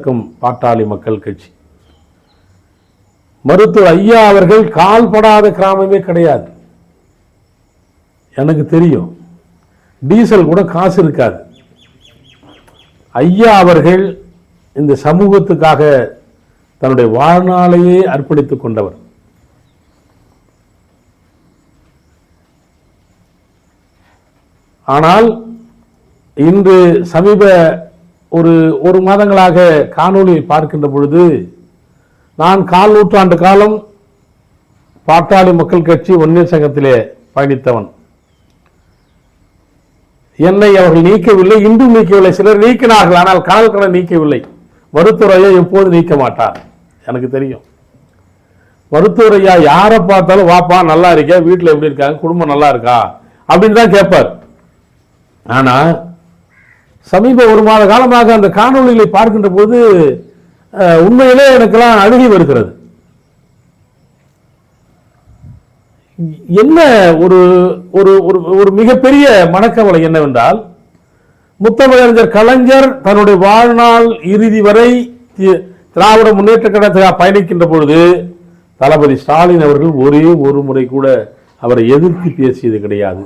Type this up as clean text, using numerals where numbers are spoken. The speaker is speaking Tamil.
இயக்கம் பாட்டாளி மக்கள் கட்சி. மருத்துவர் ஐயா அவர்கள் கால்படாத கிராமமே கிடையாது. எனக்கு தெரியும், டீசல் கூட காசு இருக்காது. ஐயா அவர்கள் இந்த சமூகத்துக்காக தன்னுடைய வாழ்நாளையே அர்ப்பணித்துக் கொண்டவர். ஆனால் இன்று சமீப ஒரு மாதங்களாக காணொளி பார்க்கின்ற பொழுது, நான் 4 நூற்றாண்டு காலம் பாட்டாளி மக்கள் கட்சி ஒன்றிய சங்கத்திலே பயணித்தவன். என்னை அவர்கள் நீக்கவில்லை, இன்றும் நீக்கவில்லை. சிலர் நீக்கினார்கள், ஆனால் காலக்கடை நீக்கவில்லை. மருத்துவரையா எப்போது நீக்க மாட்டார், எனக்கு தெரியும். மருத்துவரையா யாரை பார்த்தாலும் வாப்பா நல்லா இருக்க, வீட்டில் எப்படி இருக்காங்க, குடும்பம் நல்லா இருக்கா அப்படின்னு தான் கேட்பார். ஆனா சமீப 1 மாத காலமாக அந்த காணொலிகளை பார்க்கின்ற போது உண்மையிலே எனக்கெல்லாம் அழுகி வருகிறது. என்ன ஒரு ஒரு மிகப்பெரிய மனக்கவலை என்னவென்றால், முத்தமிழறிஞர் கலைஞர் தன்னுடைய வாழ்நாள் இறுதி வரை திராவிட முன்னேற்ற கழகத்தில் பயணிக்கின்ற பொழுது தளபதி ஸ்டாலின் அவர்கள் ஒரே ஒரு முறை கூட அவரை எதிர்த்து பேசியது கிடையாது.